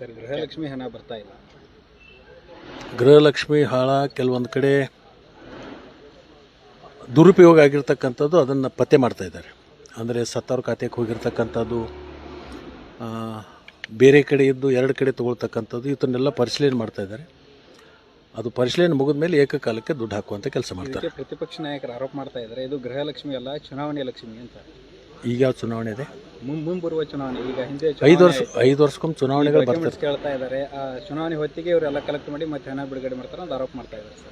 Sir, Gruhalakshmi ಹಣ ಬರ್ತಾ ಇಲ್ಲ. ಗೃಹಲಕ್ಷ್ಮಿ ಹಣ ಕೆಲವೊಂದು ಕಡೆ ದುರುಪಯೋಗ ಆಗಿರ್ತಕ್ಕಂಥದ್ದು ಅದನ್ನು ಪತ್ತೆ ಮಾಡ್ತಾ ಇದ್ದಾರೆ. ಅಂದರೆ ಸತ್ತವ್ರ ಖಾತೆಗೆ ಹೋಗಿರ್ತಕ್ಕಂಥದ್ದು, ಬೇರೆ ಕಡೆ ಇದ್ದು ಎರಡು ಕಡೆ ತೊಗೊಳ್ತಕ್ಕಂಥದ್ದು, ಇದನ್ನೆಲ್ಲ ಪರಿಶೀಲನೆ ಮಾಡ್ತಾ ಇದ್ದಾರೆ. ಅದು ಪರಿಶೀಲನೆ ಮುಗಿದ ಮೇಲೆ ಏಕಕಾಲಕ್ಕೆ ದುಡ್ಡು ಹಾಕುವಂಥ ಕೆಲಸ ಮಾಡ್ತಾರೆ. ಪ್ರತಿಪಕ್ಷ ನಾಯಕರು ಆರೋಪ ಮಾಡ್ತಾ ಇದ್ದಾರೆ, ಇದು ಗೃಹಲಕ್ಷ್ಮಿ ಅಲ್ಲ, ಚುನಾವಣೆ ಲಕ್ಷ್ಮಿ ಅಂತ. ಈಗ ಯಾವ ಚುನಾವಣೆ ಇದೆ? ಮುಂಬರುವ ಚುನಾವಣೆ. ಈಗ ಹಿಂದೆ 5 ವರ್ಷಕ್ಕೊಮ್ಮೆ ಚುನಾವಣೆಗಳು ಬರ್ತಾರೆ. ಕೇಳ್ತಾ ಇದ್ದಾರೆ, ಆ ಚುನಾವಣೆ ಹೊತ್ತಿಗೆ ಇವರೆಲ್ಲ ಕಲೆಕ್ಟ್ ಮಾಡಿ ಮತ್ತೆ ಹಣ ಬಿಡುಗಡೆ ಮಾಡ್ತಾರೆ ಅಂತ ಆರೋಪ ಮಾಡ್ತಾ ಇದ್ದಾರೆ ಸರ್.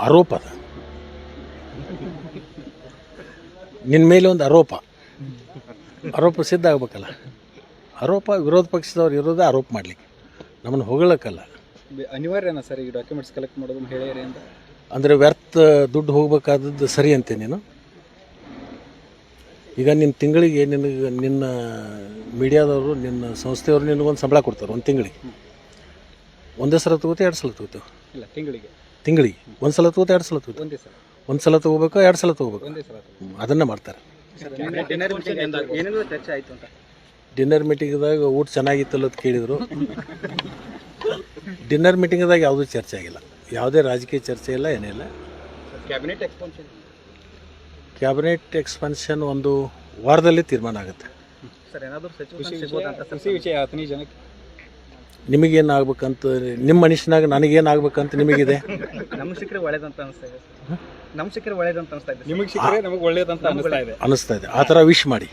ಆರೋಪ ಅದ, ನಿನ್ನ ಮೇಲೆ ಒಂದು ಆರೋಪ ಸಿದ್ಧ ಆಗ್ಬೇಕಲ್ಲ. ಆರೋಪ ವಿರೋಧ ಪಕ್ಷದವ್ರು ಇರೋದೇ ಆರೋಪ ಮಾಡಲಿಕ್ಕೆ, ನಮ್ಮನ್ನು ಹೊಗಳಕ್ಕಲ್ಲ. ಅನಿವಾರ್ಯನಾ ಸರ್ ಈಗ ಡಾಕ್ಯುಮೆಂಟ್ಸ್ ಕಲೆಕ್ಟ್ ಮಾಡೋದು ಹೇಳಿರಿ ಅಂತ? ಅಂದರೆ ವ್ಯರ್ಥ ದುಡ್ಡು ಹೋಗ್ಬೇಕಾದದ್ದು ಸರಿ ಅಂತೆ ನೀನು. ಈಗ ನಿನ್ನ ತಿಂಗಳಿಗೆ ನಿನ್ನ ಮೀಡಿಯಾದವರು, ನಿನ್ನ ಸಂಸ್ಥೆಯವರು ನಿನಗೊಂದು ಸಂಬಳ ಕೊಡ್ತಾರೆ ಒಂದು ತಿಂಗಳಿಗೆ. ಒಂದೇ ಸಲ ತಗೋತೆ, 2 ಸಲ ತಗೋತೇವೆ? ಇಲ್ಲ, ತಿಂಗಳಿಗೆ ಒಂದು ಸಲ ತಗೋತೆ, 2 ಸಲ ತಗೋತೆ? ಒಂದು ಸಲ ತಗೋಬೇಕು, 2 ಸಲ ತಗೋಬೇಕು? ಅದನ್ನು ಮಾಡ್ತಾರೆ. ಡಿನ್ನರ್ ಮೀಟಿಂಗ್ದಾಗ ಊಟ ಚೆನ್ನಾಗಿತ್ತಲ್ಲ ಅಂತ ಕೇಳಿದರು. ಡಿನ್ನರ್ ಮೀಟಿಂಗ್ದಾಗ ಯಾವುದೂ ಚರ್ಚೆ ಆಗಿಲ್ಲ, ಯಾವುದೇ ರಾಜಕೀಯ ಚರ್ಚೆ ಇಲ್ಲ, ಏನಿಲ್ಲ. ಕ್ಯಾಬಿನೆಟ್ ಎಕ್ಸ್ಪಾನ್ಷನ್ ಒಂದು ವಾರದಲ್ಲಿ ತೀರ್ಮಾನ ಆಗುತ್ತೆ. ನಿಮಗೇನು ಆಗ್ಬೇಕಂತ, ನಿಮ್ಮ ಮನುಷ್ಯನಾಗ ನನಗೇನು ಆಗ್ಬೇಕಂತ ನಿಮಗಿದೆ? ನಮ್ಗೆ ಸಿಕ್ಕರೆ ಒಳ್ಳೇದಂತ ಅನಿಸ್ತಾ ಇದೆ. ಅನಿಸ್ತಾ ಇದೆ. ಆ ಥರ ವಿಶ್ ಮಾಡಿ.